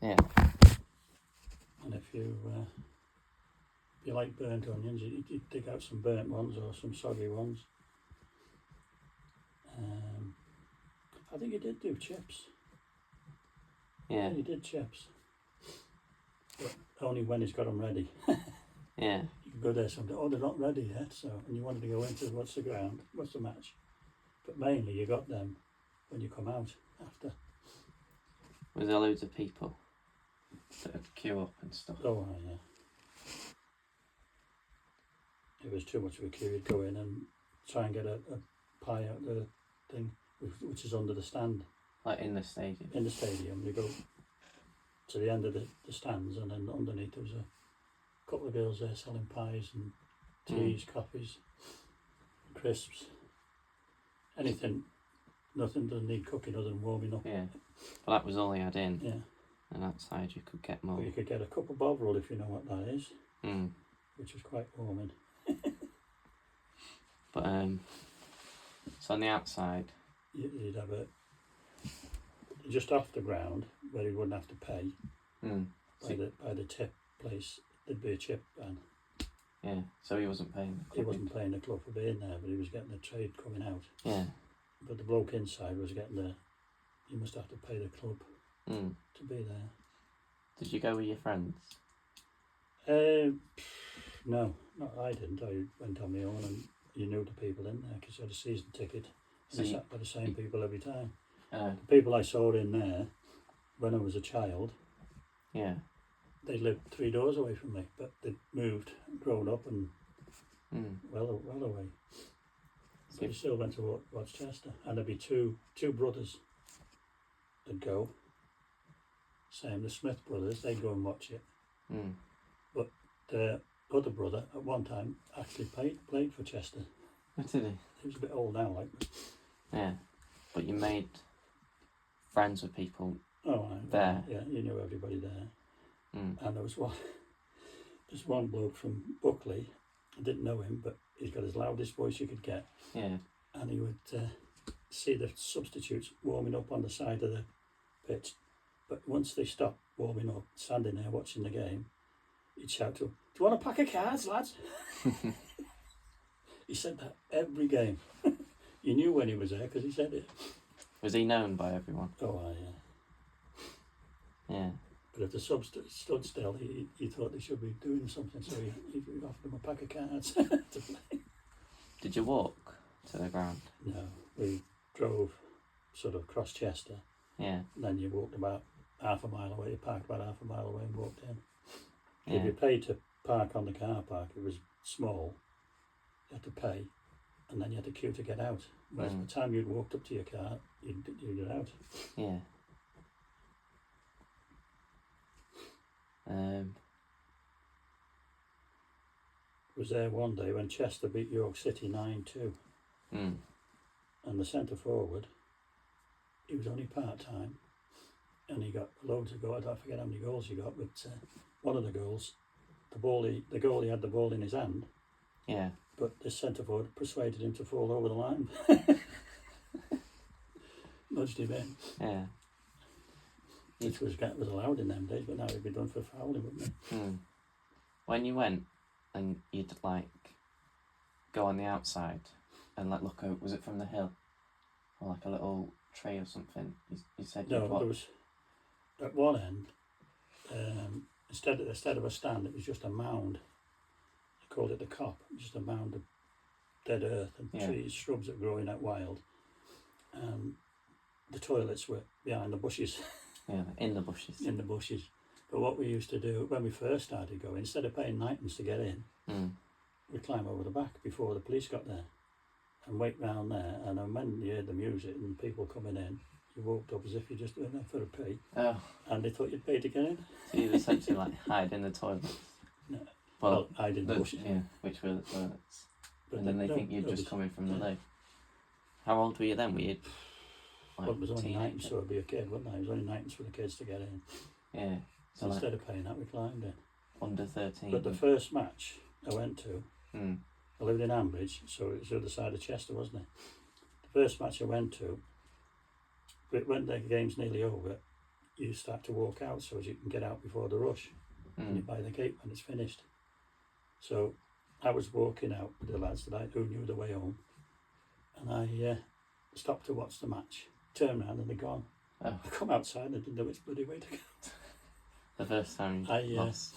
Yeah. And if you like burnt onions, you dig out some burnt ones or some soggy ones. I think he did do chips. Yeah. He did chips. But only when he's got them ready. Yeah. You can go there someday, oh, they're not ready yet, so, and you wanted to go into what's the match. But mainly you got them when you come out after. Was there loads of people that would queue up and stuff? Oh, yeah. It was too much of a queue. You'd go in and try and get a pie out the thing, which is under the stand. Like in the stadium? In the stadium, you go to the end of the stands, and then underneath there was a couple of girls there selling pies and teas, coffees, crisps, anything. Nothing doesn't need cooking other than warming up. Yeah, but that was all he had in. Yeah. And outside you could get more. But you could get a cup of bovril if you know what that is, which was quite warming. But so on the outside, You'd have just off the ground where you wouldn't have to pay. By the tip place, there'd be a chip van. Yeah, so he wasn't paying. He wasn't paying the club for being there, but he was getting the trade coming out. Yeah. But the bloke inside was getting you must have to pay the club to be there. Did you go with your friends? No, I didn't. I went on my own, and you knew the people in there because you had a season ticket. And you sat by the same people every time. The people I saw in there when I was a child, they lived 3 doors away from me, but they'd moved, grown up, and well away. So you still went to watch Chester, and there'd be two brothers that'd go. Same, the Smith brothers, they'd go and watch it. But the other brother at one time actually played for Chester. What did he? He was a bit old now, like. Yeah, but you made friends with people there. Yeah, you knew everybody there. And there was one bloke from Buckley. I didn't know him, but he's got his loudest voice you could get. Yeah. And he would see the substitutes warming up on the side of the pitch. But once they stopped warming up, standing there watching the game, he'd shout to them, "Do you want a pack of cards, lads?" He said that every game. You knew when he was there because he said it. Was he known by everyone? Oh, yeah. Yeah. But if the subs stood still, he thought they should be doing something, so he offered them a pack of cards to play. Did you walk to the ground? No, we drove sort of across Chester. Yeah. And then you walked about half a mile away, you parked about half a mile away and walked in. Yeah. If you paid to park on the car park, it was small, you had to pay, and then you had to queue to get out. Whereas by the time you'd walked up to your car, you'd get out. Yeah. Was there one day when Chester beat York City 9-2. And the centre forward, he was only part-time, and he got loads of goals. I don't forget how many goals he got, but one of the goals, the goalie had the ball in his hand. Yeah. But the centre forward persuaded him to fall over the line. Nudged him in. Yeah. Which was allowed in them days, but now it'd be done for fouling, wouldn't it? When you went and you'd like go on the outside and like look out, was it from the hill? Or like a little tray or something? You said no, there was at one end, instead of a stand, it was just a mound. They called it the cop, just a mound of dead earth and trees, shrubs that were growing out wild. The toilets were behind the bushes. Yeah, in the bushes. In the bushes. But what we used to do when we first started going, instead of paying ninepence to get in, we'd climb over the back before the police got there and wait round there. And then when you heard the music and people coming in, you walked up as if you just went there for a pee. Oh. And they thought you'd pay to get in. So you essentially like hide in the toilets? No. Well, hide in the bushes. Yeah, which were the toilets. But and then they think you're just coming from the lake. How old were you then? Were you well, it was only ninepence, so it'd be a kid, wouldn't it? It was only ninepence for the kids to get in. Yeah. So instead of paying that, we climbed in. Under 13. But the first match I went to, I lived in Ambridge, so it was the other side of Chester, wasn't it? The first match I went to, when the game's nearly over, you start to walk out so as you can get out before the rush, and you buy the gate when it's finished. So I was walking out with the lads who knew the way home, and I stopped to watch the match, turned around and they're gone. Oh. I come outside and I didn't know which bloody way to go. The first time you lost.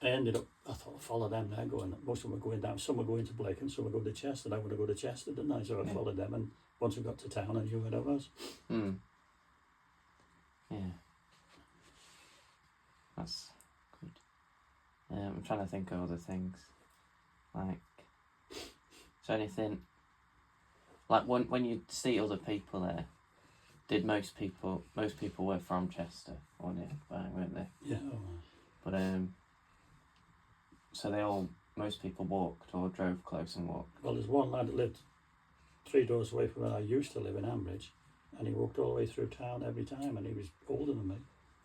I ended up, I thought I'd follow them, they're going, most of them were going down, some were going to Blake and some were going to Chester, and I want to go to Chester, didn't I? So I followed them, and once we got to town I knew where I was. Yeah. That's good. I'm trying to think of other things. Like, is there anything, like when you see other people there, did most people were from Chester or nearby, weren't they? Yeah. But so most people walked or drove close and walked. Well, there's one lad that lived 3 doors away from where I used to live in Ambridge, and he walked all the way through town every time, and he was older than me.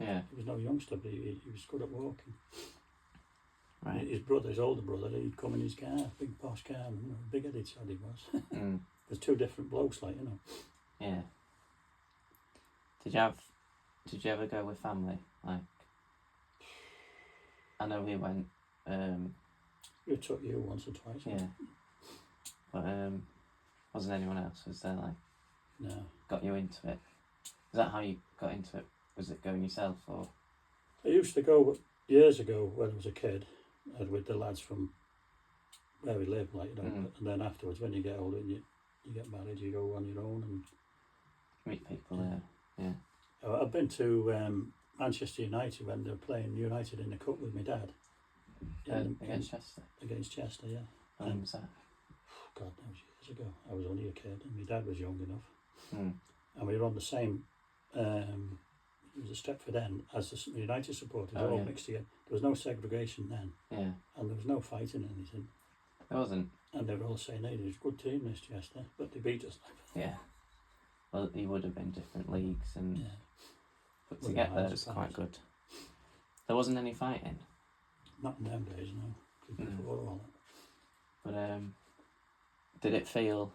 Yeah. He was no youngster, but he was good at walking. Right. His older brother, he'd come in his car, big posh car, and big-headed sod he was. There's 2 different blokes, like, you know. Yeah. Did you ever go with family? Like, I know we went. We took you once or twice. Yeah. But wasn't anyone else? Was there like? No. Got you into it? Is that how you got into it? Was it going yourself or? I used to go years ago when I was a kid, with the lads from where we lived, like, you know. And then afterwards, when you get older and you get married, you go on your own and meet people there. Yeah. I've been to Manchester United when they were playing United in the cup with my dad. Against Chester. Against Chester, yeah. When was that? God knows, years ago. I was only a kid, and my dad was young enough. And we were on the same. It was a Stretford end as the United supporters, all mixed together. There was no segregation then. Yeah. And there was no fighting or anything. There wasn't. And they were all saying, "Hey, there's a good team, this Chester," but they beat us. Yeah. Well, you would have been different leagues, and but to get there was quite good. There wasn't any fighting. Not in them days, no. Before all that. But did it feel?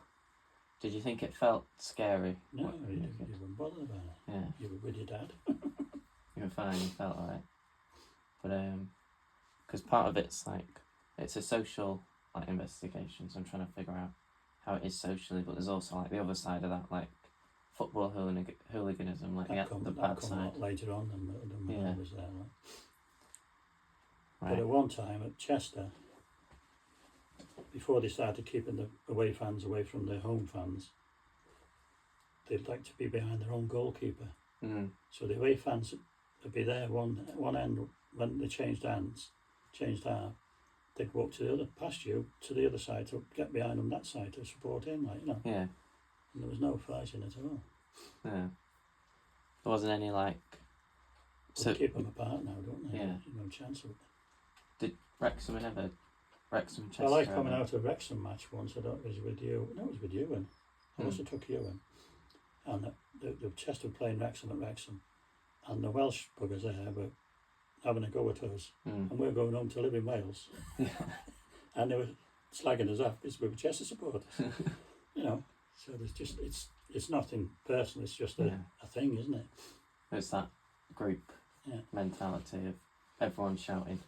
Did you think it felt scary? No, you weren't bothered about it. Yeah. You were with your dad. You were fine. You felt alright. But because part of it's like it's a social like investigation, so I'm trying to figure out how it is socially. But there's also like the other side of that, like football hooliganism, like the bad side. Later on than when I was there. Like. Right. But at one time at Chester, before they started keeping the away fans away from the home fans, they'd like to be behind their own goalkeeper. So the away fans would be there one end when they changed half, they'd walk to the other, past you, to the other side to get behind them that side to support him, like, you know. Yeah. And there was no fighting at all. Yeah. There wasn't any like. So keep them apart now, don't they? Yeah. No chance of it. Did Wrexham Chester? I like coming out of a Wrexham match once. I don't. It was with you. No, it was with Ewan. I must have took Ewan. And the Chester were playing Wrexham at Wrexham, and the Welsh buggers there were having a go at us, and we were going home to live in Wales. And they were slagging us off because we were Chester supporters. You know, so there's just it's nothing personal. It's just a thing, isn't it? It's that group mentality of everyone shouting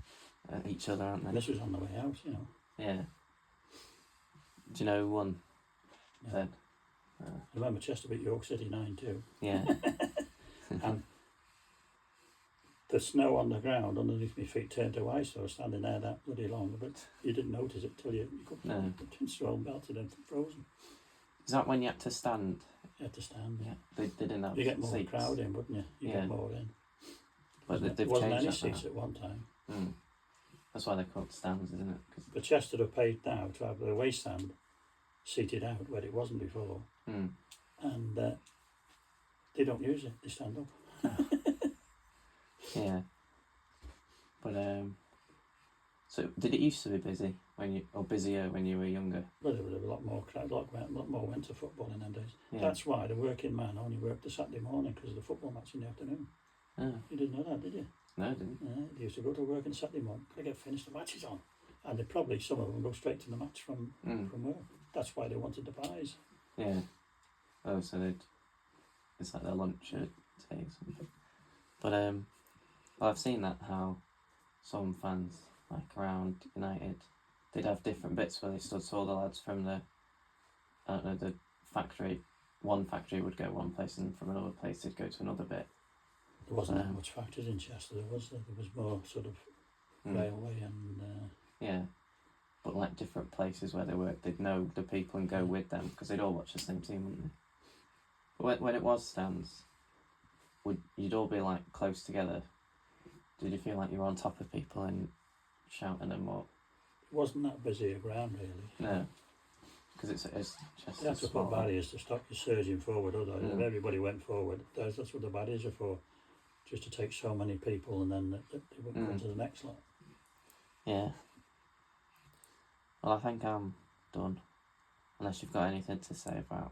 at each other, aren't they? And this was on the way out, you know. Yeah. Do you know who won then? I remember Chester beat York City 9-2. Yeah. And the snow on the ground underneath my feet turned to ice, so I was standing there that bloody long, but you didn't notice it till you couldn't stroll melted and frozen. Is that when you had to stand? You had to stand, yeah. They didn't have you get more seats. Crowd in, wouldn't you? You get more in. But there wasn't any seats at one time. That's why they're called stands, isn't it? But Chester have paid now to have the away stand seated out where it wasn't before. And they don't use it, they stand up. Yeah. But so did it used to be busy busier when you were younger? Well, there was a lot more crowd, a lot more went to football in them days. Yeah. That's why the working man only worked the Saturday morning, because of the football match in the afternoon. Oh. You didn't know that, did you? No, I didn't. Yeah, they used to go to work on Saturday morning, gotta get finished, the match is on. And they probably, some of them go straight to the match from work. That's why they wanted the pies. Yeah. Oh, so it's like their lunch at day or something. But well, I've seen that how some fans like around United, they'd have different bits where they stood. So all the lads from the, I don't know, the factory, one factory would go one place, and from another place they'd go to another bit. There wasn't that much factories in Chester, was there? There was more sort of railway and. Yeah, but like different places where they worked, they'd know the people and go with them because they'd all watch the same team, wouldn't they? But when it was stands, you'd all be like close together? Did you feel like you were on top of people and shouting them up? It wasn't that busy a ground really. No, because it's just. You have to put barriers to stop you surging forward. Otherwise, if everybody went forward, that's what the barriers are for, just to take so many people and then they wouldn't come to the next lot. Yeah. Well, I think I'm done. Unless you've got anything to say about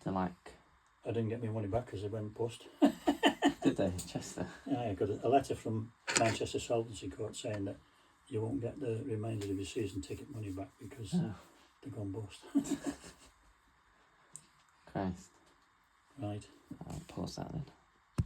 the like. I didn't get my money back because it went bust. Did they, Chester? Yeah, I got a letter from Manchester Solvency Court saying that you won't get the remainder of your season ticket money back because they've gone bust. Christ. Right. I'll pause that then.